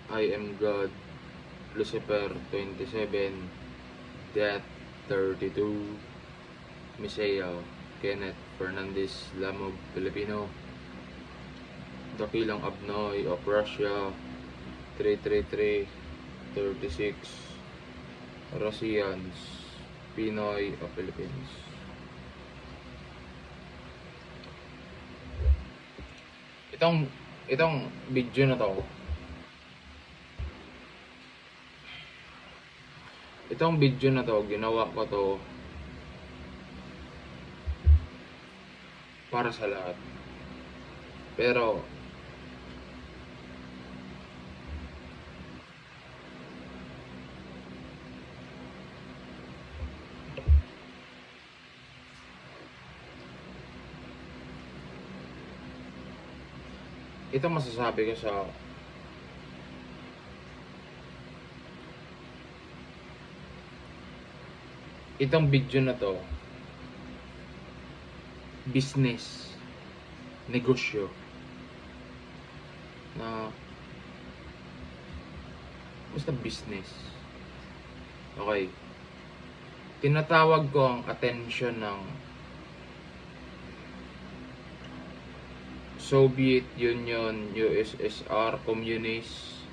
I am God, Lucifer 27, Death 32, Miseo, Kenneth Fernandez Lamog, Filipino, Dakilang Abnoy of Russia 333, 36, Russians, Pinoy of Philippines. Itong video na to, ginawa ko to para sa lahat. Pero ito masasabi ko sa itong video na to, business, negosyo na basta business. Okay, tinatawag ko ang attention ng Soviet Union, USSR, Communist,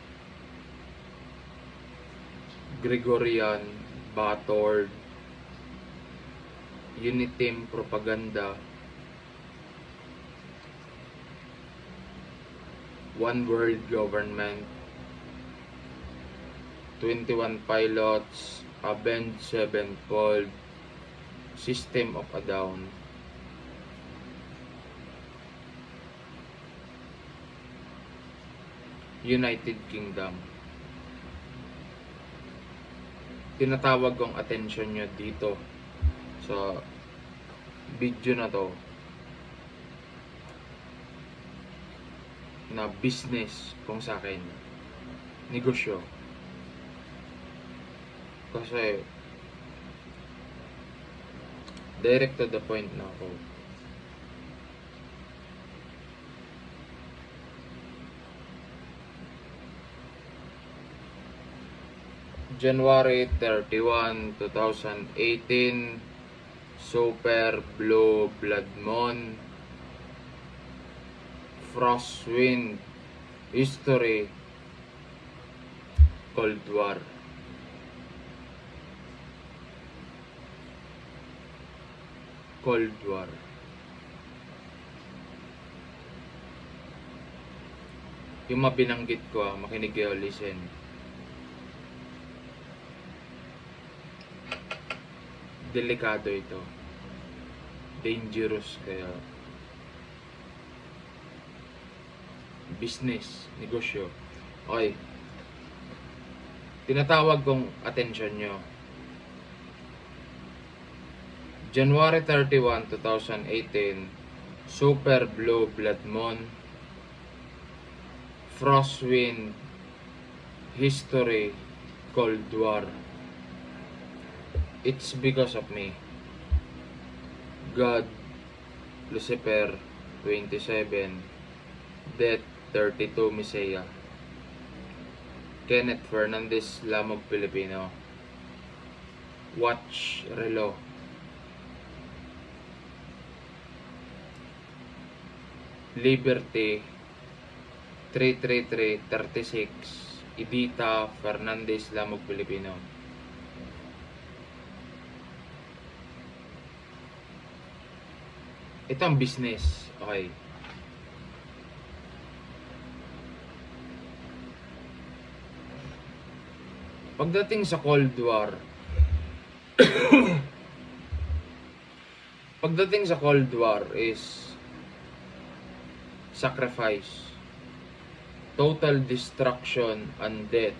Gregorian, Batord, Unitim Propaganda, One World Government, 21 Pilots, Avenged Sevenfold, System of a Down, United Kingdom. Tinatawag kong attention nyo dito sa video na to na business kung sa akin, negosyo. Kasi direct to the point na ako. January 31, 2018, Super Blue Blood Moon, Frost Wind, History, Cold War. Cold War. Yung mabinanggit ko, makinig kayo, listen. Delikado ito. Dangerous, kaya business, negosyo. Okay. Tinatawag kong attention nyo. January 31, 2018, Super Blue Blood Moon, Frost Wind, History, Cold War. It's because of me. God, Lucifer 27, Death 32, Miseo, Kenneth Fernandez Lamog, Filipino, Watch Relo, Liberty 33336, Edita Fernandez Lamog, Filipino. Ito ang business, okay. Pagdating sa Cold War, is sacrifice, total destruction and death.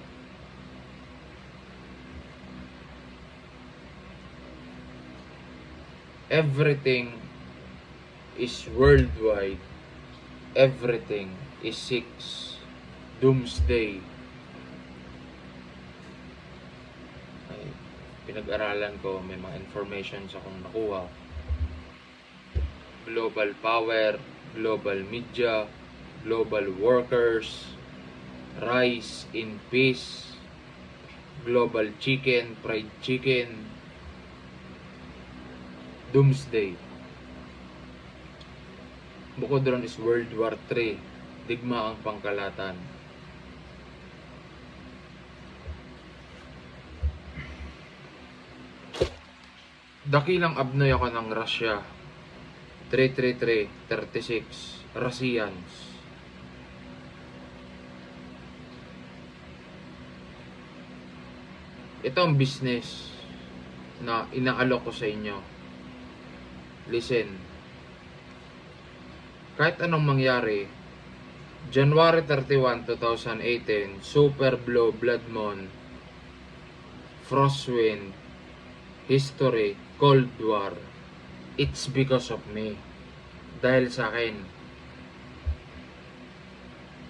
Everything is worldwide. Everything is six. Doomsday. Ay, pinag-aralan ko, may mga informations akong nakuha. Global power, global media, global workers, Rice in Peace, Global Chicken, Fried Chicken, Doomsday. Bukod doon is World War III, Digmaang Pangkalatan. Dakilang abnoy ako ng Russia, 333-36, Russians. Ito ang business na inaalok ko sa inyo. Listen. Kahit anong mangyari, January 31, 2018, Super Blow, Blood Moon, Frostwind, History, Cold War, it's because of me. Dahil sa akin.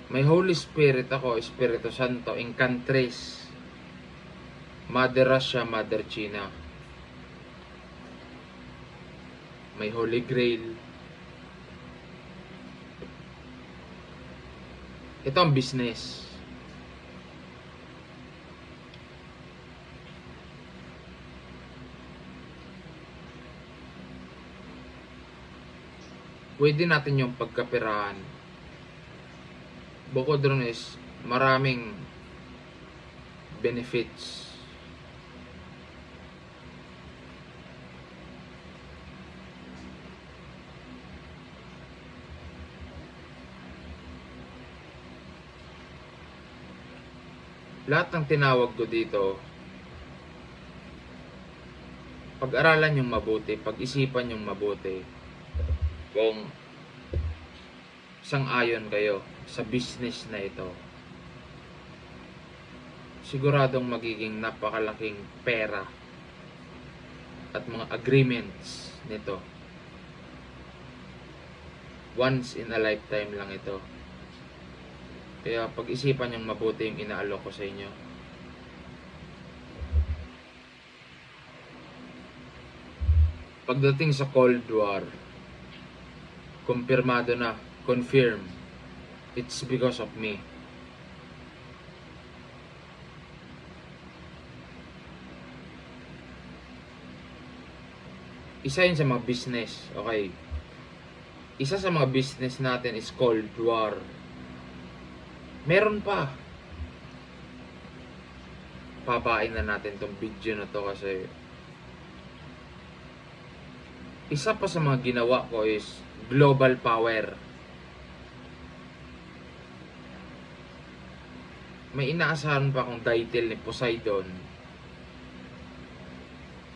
May Holy Spirit ako, Espiritu Santo, in countries. Mother Russia, Mother China. May Holy Grail. Ito ang business. Pwede natin yung pagkapirahan. Bukod doon is maraming benefits. Lahat ng tinawag ko dito, pag-aralan yung mabuti, pag-isipan yung mabuti. Kung sang-ayon kayo sa business na ito, siguradong magiging napakalaking pera at mga agreements nito. Once in a lifetime lang ito. Kaya pag-isipan yung mabuti yung inaalok ko sa inyo. Pagdating sa Cold War, kumpirmado na, confirm, it's because of me. Isa yun sa mga business, okay? Isa sa mga business natin is Cold War. Meron pa. Papain na natin tong video na to kasi isa pa sa mga ginawa ko is global power. May inaasahan pa akong title ni Poseidon.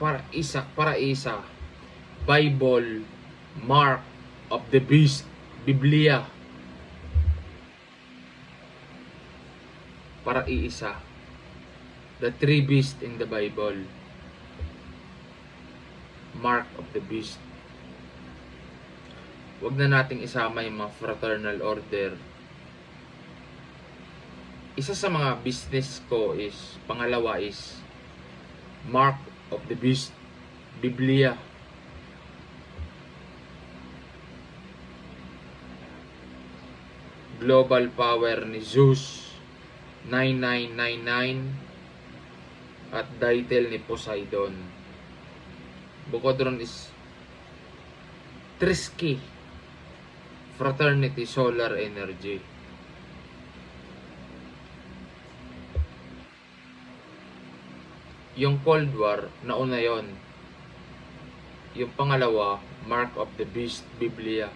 Para isa Bible, Mark of the Beast, Biblia. Para iisa. The three beasts in the Bible. Mark of the Beast. Huwag na nating isama yung mga fraternal order. Isa sa mga business ko is, pangalawa is, Mark of the Beast, Biblia. Global power ni Zeus, 9999, at title ni Poseidon. Bukod ron is Trisky, Fraternity Solar Energy. Yung Cold War, nauna yon. Yung pangalawa, Mark of the Beast, Biblia,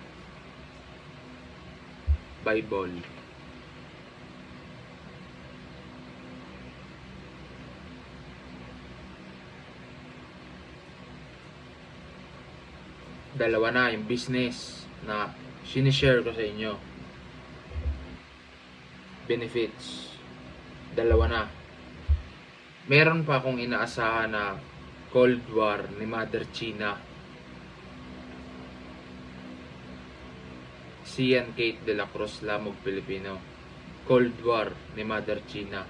Bible. Dalawa na yung business na sinishare ko sa inyo. Benefits. Dalawa na. Meron pa akong inaasahan na Cold War ni Mother China. Sian Kate de la Cruz, Lamog Pilipino. Cold War ni Mother China.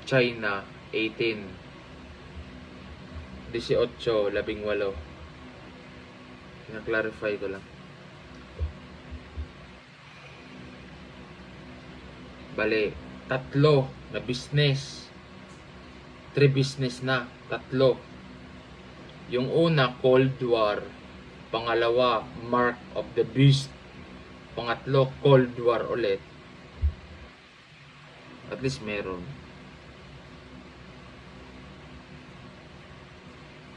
China, 18. 18, 18. Pina-clarify ko lang. Bale, tatlo na business. 3 business na, tatlo. Yung una, Cold War. Pangalawa, Mark of the Beast. Pangatlo, Cold War ulit. At least meron.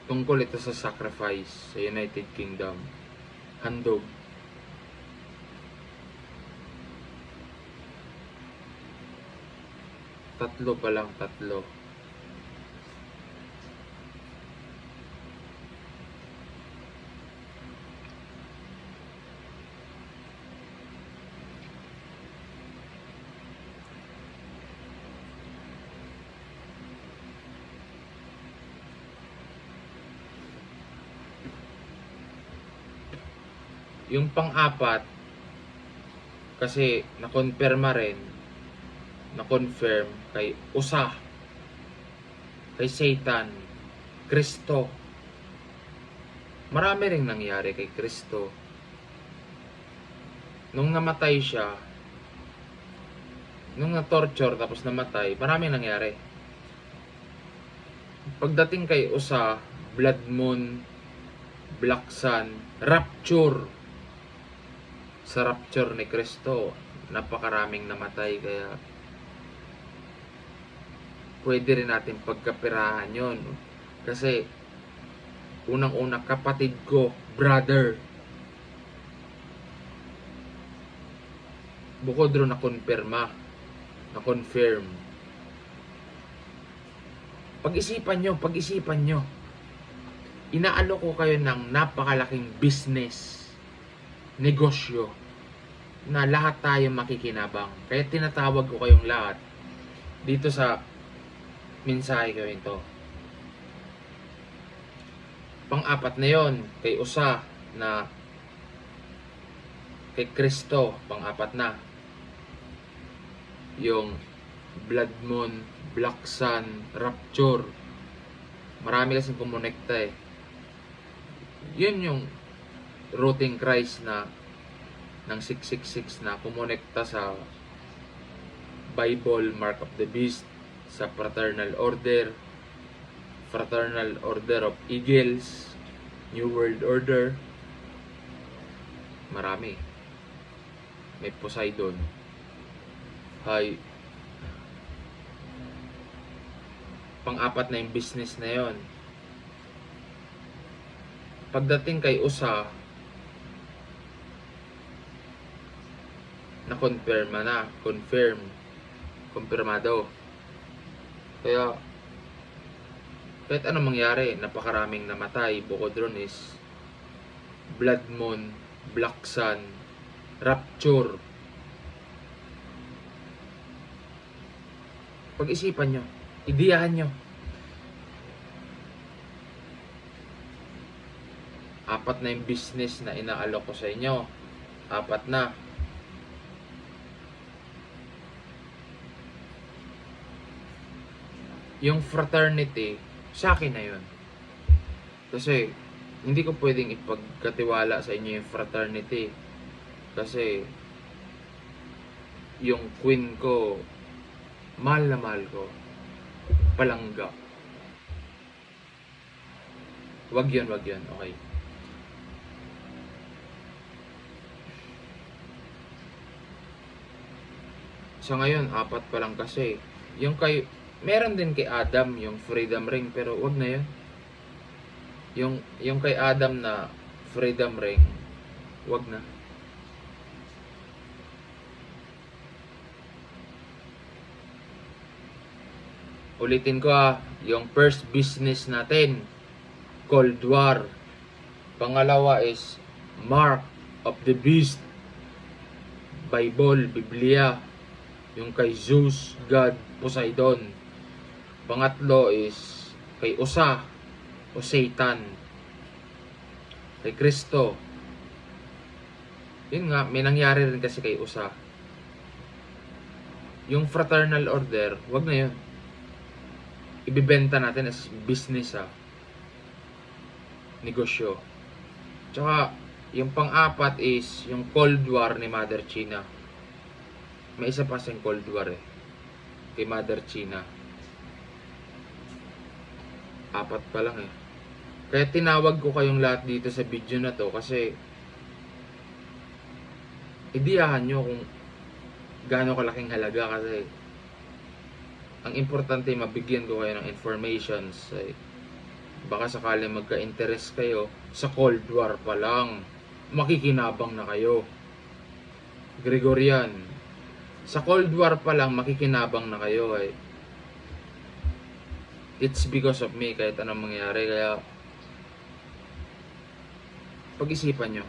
Tungkol ito sa sacrifice sa United Kingdom. Handog. Tatlo pa lang, tatlo. Yung pang-apat, kasi na-confirm kay Usa, kay Satan, Kristo. Marami ring nangyari kay Kristo. Nung namatay siya, nung na-torture tapos namatay, marami nangyari. Pagdating kay Usa, Blood Moon, Black Sun, Rapture. Sa rapture ni Kristo, napakaraming namatay, kaya pwede rin natin pagkapirahan yon. Kasi unang-una, kapatid ko, brother. Bukod ron na-confirm. Pag-isipan nyo. Inaalok ko kayo ng napakalaking business, negosyo, na lahat tayo makikinabang. Kaya tinatawag ko kayong lahat dito sa mensahe ko ito. Pang-apat na yon, kay Usa, na kay Kristo, pang-apat na. Yung Blood Moon, Black Sun, Rapture. Marami kasing kumonekta eh. Yun yung rooting Christ na ng 666 na kumonekta sa Bible, Mark of the Beast, sa Fraternal Order of Eagles, New World Order. Marami. May Poseidon. Hay. Pang-apat na yung business na yon. Pagdating kay Usa, kumpirmado. Kaya kahit anong mangyari, napakaraming namatay. Bukod ron is Blood Moon, Black Sun, Rapture. Pag-isipan nyo, ideyahan nyo. Apat na yung business na inaalok ko sa inyo. Apat na. Yung fraternity, sa akin na yun. Kasi hindi ko pwedeng ipagkatiwala sa inyo yung fraternity. Kasi yung queen ko, mahal na mahal ko. Palangga. Wag yun. Okay. Sa ngayon, apat pa lang kasi. Yung kay, meron din kay Adam yung freedom ring, pero wag na yun. Yung kay Adam na freedom ring, wag na. Ulitin ko yung first business natin, Cold War. Pangalawa is Mark of the Beast, Bible, Biblia. Yung kay Zeus, God, Poseidon. Pangatlo is kay Usa o Satan. Kay Kristo. Yun nga, may nangyari rin kasi kay Usa. Yung Fraternal Order, wag na yun. Ibibenta natin as business negosyo. Tsaka, yung pang-apat is yung Cold War ni Mother China. May isa pa siyang Cold War eh. Kay Mother China. 4 pa lang eh. Kaya tinawag ko kayong lahat dito sa video na to kasi idiyahan nyo kung gaano kalaking halaga kasi ang importante mabigyan ko kayo ng informations eh, baka sakali magka-interest kayo sa Cold War pa lang makikinabang na kayo. Gregorian, sa Cold War pa lang makikinabang na kayo eh. It's because of me kahit anong mangyari, kaya pag-isipan nyo.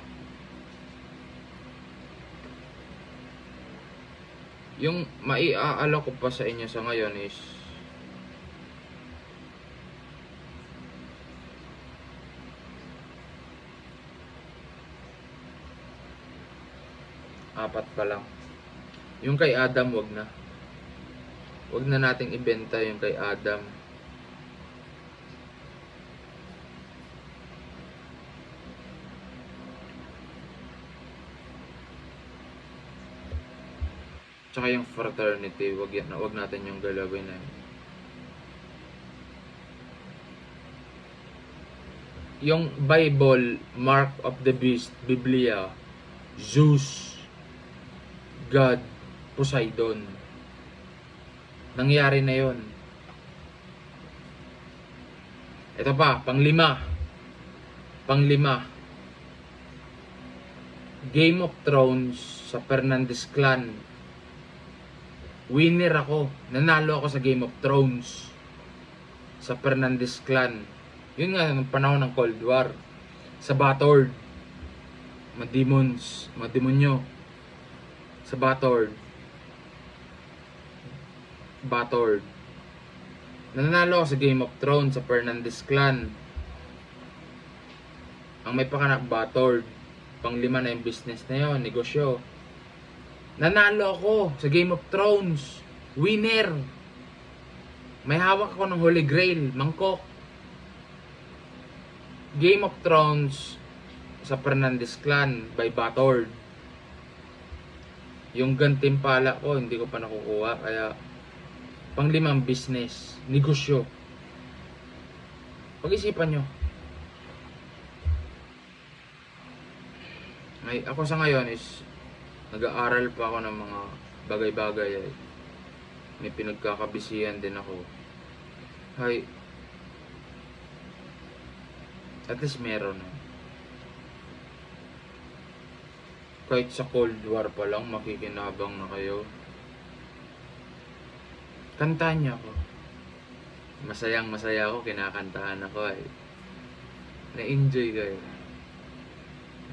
Yung maiaalok ko pa sa inyo sa ngayon is apat pa lang. Yung kay Adam wag na. Wag na nating ibenta yung kay Adam. Tsaka yung fraternity, wag natin yung galawin eh. Yung Bible, Mark of the Beast, Biblia, Zeus, God, Poseidon. Nangyari na yon. Ito pa, panglima. Game of Thrones sa Fernandez Clan. Winner ako. Nanalo ako sa Game of Thrones sa Fernandez Clan. Yun nga, ng panahon ng Cold War. Sa Batord. Mademonyo. Sa Batord. Nanalo ako sa Game of Thrones sa Fernandez Clan. Ang may pakanak Batord. Panglima na yung business na yun, negosyo. Nanalo ako sa Game of Thrones. Winner. May hawak ako ng Holy Grail, mangkok. Game of Thrones sa Fernandez Clan by Batord. Yung gantimpala ko, hindi ko pa nakukuha. Kaya, panglimang business, negosyo. Pag-isipan nyo. Ako sa ngayon is nag-aaral pa ako ng mga bagay-bagay eh. May pinagkakabisihan din ako. At least meron. Kahit sa Cold War pa lang makikinabang na kayo. Kantahan niyo ako. Masaya ako, kinakantahan ako eh. Na-enjoy kayo.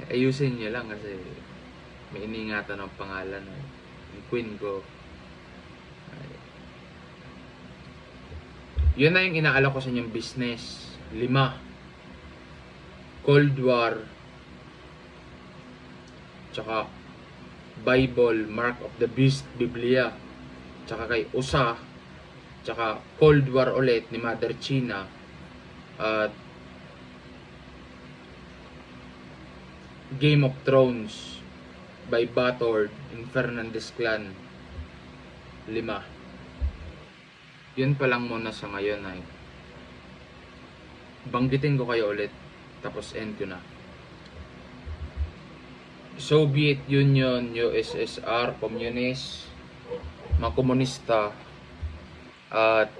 Ayusin niyo lang kasi may iningatan ng pangalan eh. Yung queen ko. Yun na yung inaalok ko sa inyong business. 5. Cold War. Tsaka Bible, Mark of the Beast, Biblia. Tsaka kay Usa. Tsaka Cold War ulit ni Mother China. At Game of Thrones by Batord in Fernandez Clan. 5. Yun pa lang muna sa ngayon ay banggitin ko kayo ulit tapos end ko na. Soviet Union, USSR, Communist, mga komunista at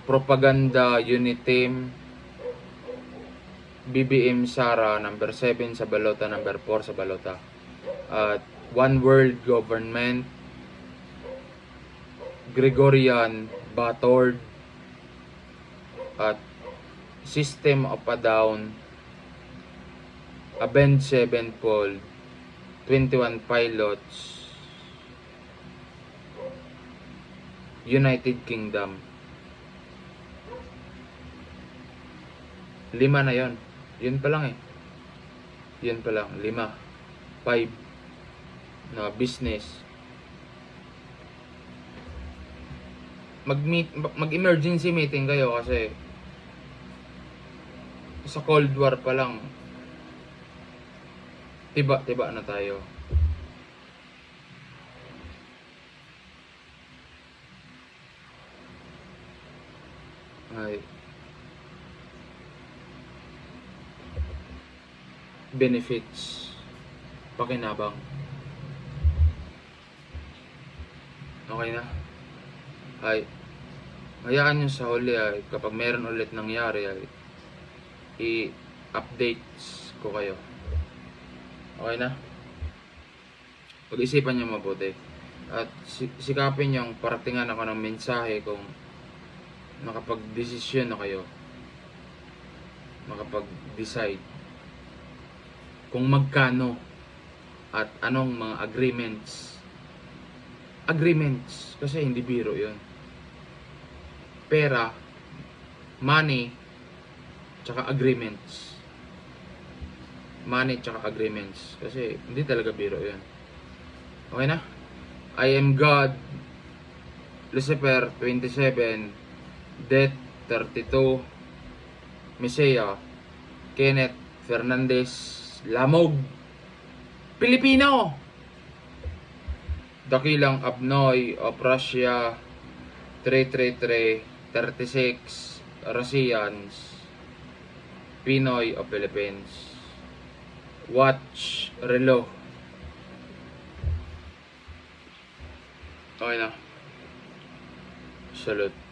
Propaganda Unit Team, BBM Sara, number 7 sa balota, number 4 sa balota. At One World Government, Gregorian, Batord, at System of a Down, Avenged Sevenfold, 21 Pilots, United Kingdom. 5 na yon. Yun pa lang eh. Yun pa lang. 5. 5 na business. Mag-emergency meeting kayo kasi sa Cold War pa lang tiba na tayo. ay benefits, pakinabang. Okay na? Ay, hayaan nyo sa huli ay kapag meron ulit nangyari ay i-updates ko kayo. Okay na? Pag-isipan nyo mabuti. At sikapin nyo paratingan ako ng mensahe kung nakapag-desisyon na kayo. Makapag-decide kung magkano at anong mga agreements kasi hindi biro yun. Pera, money, tsaka agreements. Money tsaka agreements kasi hindi talaga biro yun. Okay na? I am God, Lucifer 27, Death 32, Messiah, Kenneth Fernandez, Lamog, Pilipino, Dakilang Abnoy of Russia, 333, 36, Russians, Pinoy of Philippines. Watch, relo. Okay na. Salute.